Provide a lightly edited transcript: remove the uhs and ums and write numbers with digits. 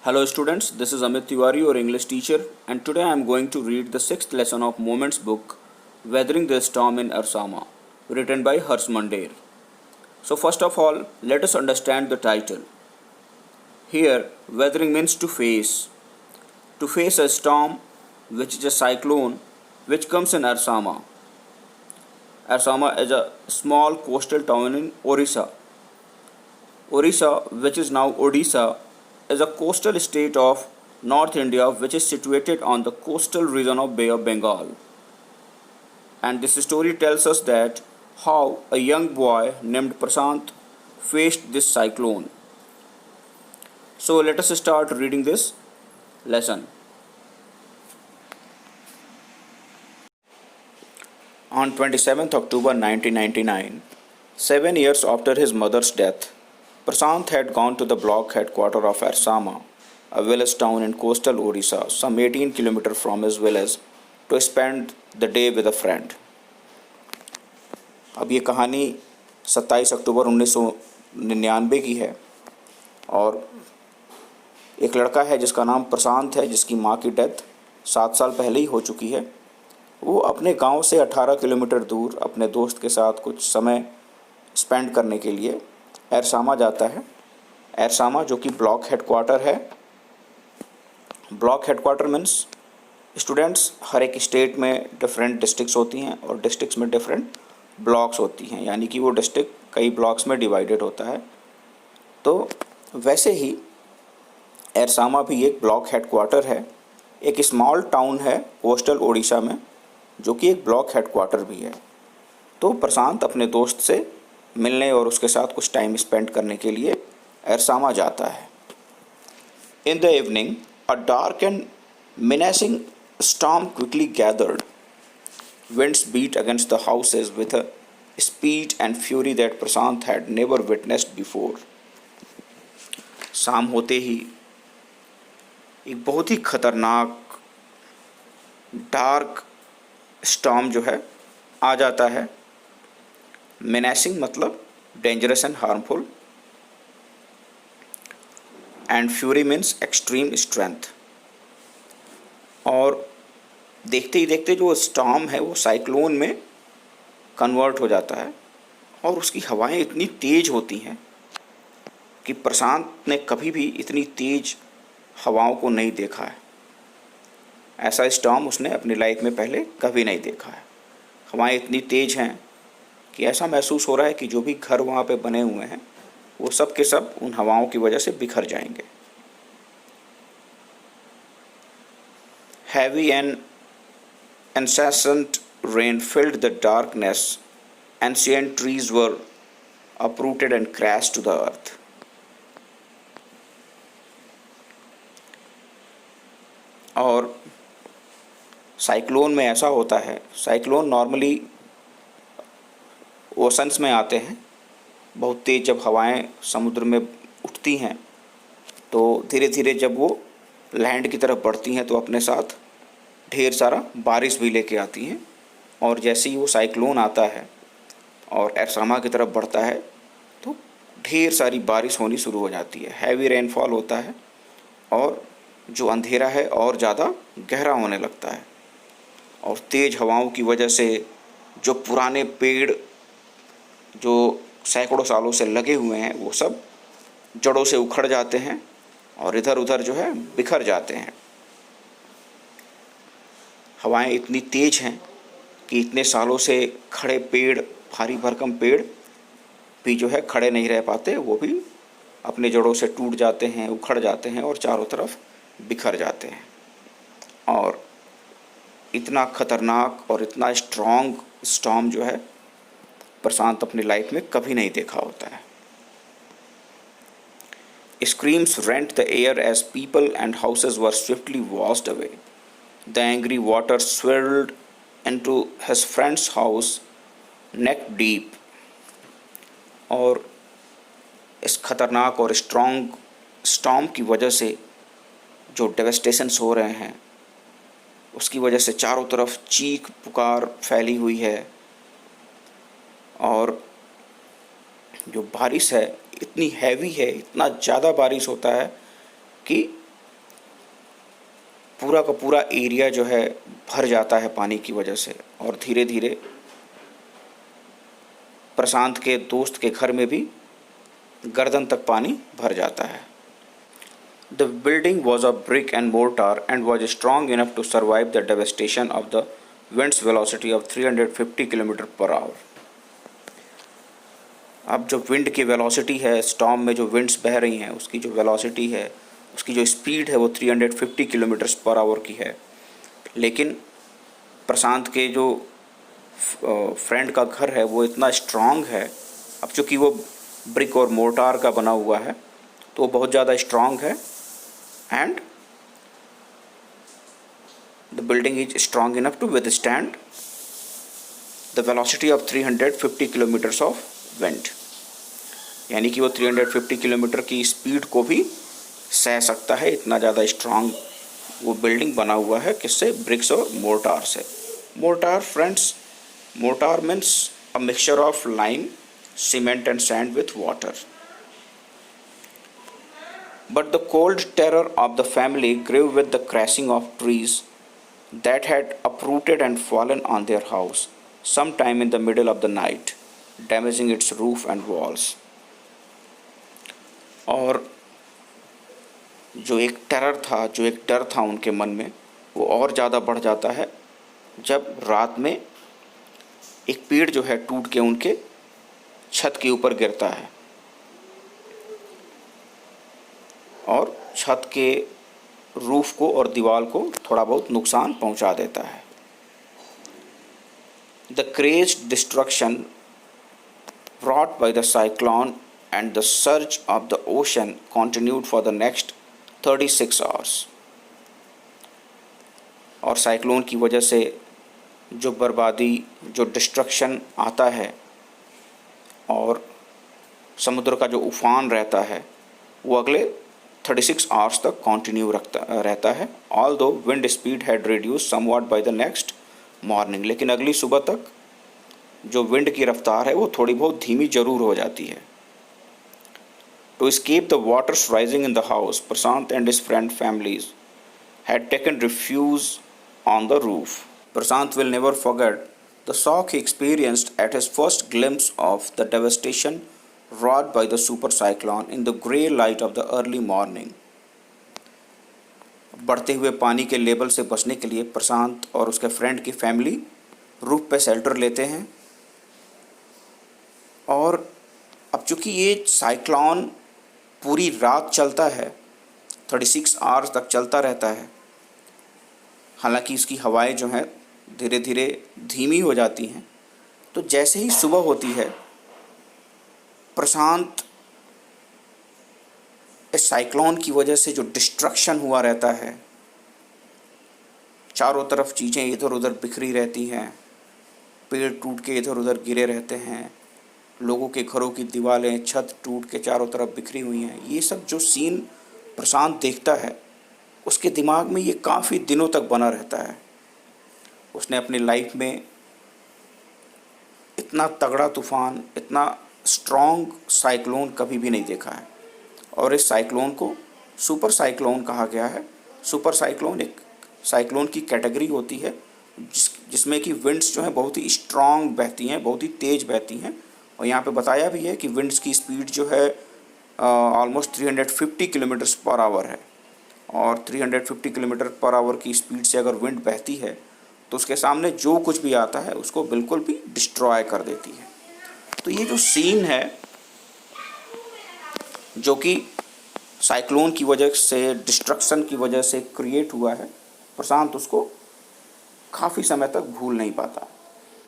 Hello students, this is Amit Tiwari, your English teacher, and today I am going to read the sixth lesson of Moments book, Weathering the Storm in Arsama, written by Harsh Mandir. So first of all, let us understand the title. Here, weathering means to face a storm, which is a cyclone, which comes in Arsama. Arsama is a small coastal town in Orissa. Orissa, which is now Odisha, is a coastal state of North India which is situated on the coastal region of Bay of Bengal. And this story tells us that how a young boy named Prasant faced this cyclone. So let us start reading this lesson. On 27th October 1999, 7 years after his mother's death, Prasant had gone to the block headquarters of Arsama, a village town in coastal Odisha, some 18 kilometers from his village, to spend the day with a friend. अब ये कहानी 27 अक्टूबर 1999 की है और एक लड़का है जिसका नाम प्रशांत है, जिसकी माँ की डेथ 7 साल पहले ही हो चुकी है। वो अपने गांव से 18 किलोमीटर दूर अपने दोस्त के साथ कुछ समय स्पेंड करने के लिए एरसामा जाता है। एरसामा जो कि ब्लॉक हेडक्वार्टर है। ब्लॉक हेडक्वार्टर मीन्स स्टूडेंट्स, हर एक स्टेट में डिफरेंट डिस्ट्रिक्ट्स होती हैं और डिस्ट्रिक्ट्स में डिफरेंट ब्लॉक्स होती हैं, यानी कि वो डिस्ट्रिक्ट कई ब्लॉक्स में डिवाइडेड होता है। तो वैसे ही एरसामा भी एक ब्लॉक हेडक्वार्टर है, एक स्मॉल टाउन है कोस्टल ओडिशा में, जो कि एक ब्लॉक हेडक्वार्टर भी है। तो प्रशांत अपने दोस्त से मिलने और उसके साथ कुछ टाइम स्पेंड करने के लिए एरसामा जाता है। In the evening a dark and menacing storm quickly gathered. Winds beat against the houses with a speed and fury that Prasant had never witnessed before. शाम होते ही एक बहुत ही खतरनाक डार्क स्टॉर्म जो है आ जाता है। मेनेसिंग मतलब dangerous and harmful, and fury means extreme strength. और देखते ही देखते जो स्टॉर्म है वो साइक्लोन में कन्वर्ट हो जाता है और उसकी हवाएं इतनी तेज़ होती हैं कि प्रशांत ने कभी भी इतनी तेज़ हवाओं को नहीं देखा है। ऐसा स्टॉर्म उसने अपनी लाइफ में पहले कभी नहीं देखा है। हवाएं इतनी तेज़ हैं कि ऐसा महसूस हो रहा है कि जो भी घर वहाँ पे बने हुए हैं वो सब के सब उन हवाओं की वजह से बिखर जाएंगे। Heavy and incessant rain filled the darkness. Ancient trees were uprooted and crashed to the earth. और साइक्लोन में ऐसा होता है, साइक्लोन नॉर्मली ओशंस में आते हैं। बहुत तेज़ जब हवाएं समुद्र में उठती हैं तो धीरे धीरे जब वो लैंड की तरफ बढ़ती हैं तो अपने साथ ढेर सारा बारिश भी लेके आती हैं। और जैसे ही वो साइक्लोन आता है और एरसामा की तरफ बढ़ता है तो ढेर सारी बारिश होनी शुरू हो जाती है। हैवी रेनफॉल होता है और जो अंधेरा है और ज़्यादा गहरा होने लगता है। और तेज़ हवाओं की वजह से जो पुराने पेड़ जो सैकड़ों सालों से लगे हुए हैं वो सब जड़ों से उखड़ जाते हैं और इधर उधर जो है बिखर जाते हैं। हवाएं इतनी तेज़ हैं कि इतने सालों से खड़े पेड़, भारी भरकम पेड़ भी जो है खड़े नहीं रह पाते, वो भी अपने जड़ों से टूट जाते हैं, उखड़ जाते हैं और चारों तरफ बिखर जाते हैं। और इतना ख़तरनाक और इतना स्ट्रॉन्ग स्टॉर्म जो है प्रशांत अपनी लाइफ में कभी नहीं देखा होता है। Screams rent the air as people and houses were swiftly washed away. The angry water swirled into his friend's house neck deep. और इस खतरनाक और स्ट्रॉन्ग स्टॉर्म की वजह से जो डेवास्टेशंस हो रहे हैं उसकी वजह से चारों तरफ चीख पुकार फैली हुई है। और जो बारिश है इतनी हैवी है, इतना ज़्यादा बारिश होता है कि पूरा का पूरा एरिया जो है भर जाता है पानी की वजह से, और धीरे धीरे प्रशांत के दोस्त के घर में भी गर्दन तक पानी भर जाता है। The building was a brick and mortar and was strong enough to survive the devastation of the winds velocity of 350 kilometre per hour. अब जो विंड की वेलोसिटी है, स्टॉर्म में जो विंड्स बह रही हैं उसकी जो वेलोसिटी है, उसकी जो स्पीड है वो 350 किलोमीटर्स पर आवर की है। लेकिन प्रशांत के जो फ्रेंड का घर है वो इतना स्ट्रांग है, अब चूँकि वो ब्रिक और मोर्टार का बना हुआ है तो वो बहुत ज़्यादा स्ट्रांग है, and the building is strong enough to withstand the velocity of 350 kilometres of wind. यानी कि वो 350 किलोमीटर की स्पीड को भी सह सकता है, इतना ज़्यादा स्ट्रांग वो बिल्डिंग बना हुआ है। किससे? ब्रिक्स और मोर्टार से। Mortar friends, mortar means a mixture of lime, cement and sand with water. But the cold terror of the family grew with the crashing of trees that had uprooted and fallen on their house sometime in the middle of the night, damaging its roof and walls. और जो एक terror था, जो एक डर था उनके मन में, वो और ज़्यादा बढ़ जाता है जब रात में एक पेड़ जो है टूट के उनके छत के ऊपर गिरता है और छत के रूफ को और दीवार को थोड़ा बहुत नुकसान पहुंचा देता है। The crazed destruction wrought by the cyclone and the surge of the ocean continued for the next 36 hours. और साइक्लोन की वजह से जो बर्बादी, जो डिस्ट्रक्शन आता है और समुद्र का जो उफान रहता है वो अगले 36 आवर्स तक कंटिन्यू रहता है। ऑल दो wind speed had reduce somewhat by the next morning, लेकिन अगली सुबह तक जो विंड की रफ्तार है वो थोड़ी बहुत धीमी जरूर हो जाती है। To escape the waters rising in the house, Prashant and his friend families had taken refuge on the roof. Prashant will never forget the shock he experienced at his first glimpse of the devastation wrought by the super cyclone in the grey light of the early morning. बढ़ते हुए पानी के level से बचने के लिए प्रशांत और उसके फ्रेंड की फैमिली रूफ पे शेल्टर लेते हैं। और अब चूँकि ये साइक्लोन पूरी रात चलता है, 36 आवर्स तक चलता रहता है, हालांकि इसकी हवाएं जो हैं धीरे धीरे धीमी हो जाती हैं, तो जैसे ही सुबह होती है प्रशांत इस साइक्लोन की वजह से जो डिस्ट्रक्शन हुआ रहता है, चारों तरफ चीज़ें इधर उधर बिखरी रहती हैं, पेड़ टूट के इधर उधर गिरे रहते हैं, लोगों के घरों की दीवारें, छत टूट के चारों तरफ बिखरी हुई हैं, ये सब जो सीन प्रशांत देखता है उसके दिमाग में ये काफ़ी दिनों तक बना रहता है। उसने अपनी लाइफ में इतना तगड़ा तूफ़ान, इतना स्ट्रॉन्ग साइक्लोन कभी भी नहीं देखा है, और इस साइक्लोन को सुपर साइक्लोन कहा गया है। सुपर साइक्लोन एक साइक्लोन की कैटेगरी होती है जिसमें कि विंड्स जो हैं बहुत ही स्ट्रॉन्ग बहती हैं, बहुत ही तेज़ बहती हैं, और यहाँ पे बताया भी है कि विंड्स की स्पीड जो है ऑलमोस्ट 350 किलोमीटर्स पर आवर है, और 350 किलोमीटर पर आवर की स्पीड से अगर विंड बहती है तो उसके सामने जो कुछ भी आता है उसको बिल्कुल भी डिस्ट्रॉय कर देती है। तो ये जो सीन है जो कि साइक्लोन की वजह से, डिस्ट्रक्शन की वजह से क्रिएट हुआ है, प्रशांत उसको काफ़ी समय तक भूल नहीं पाता।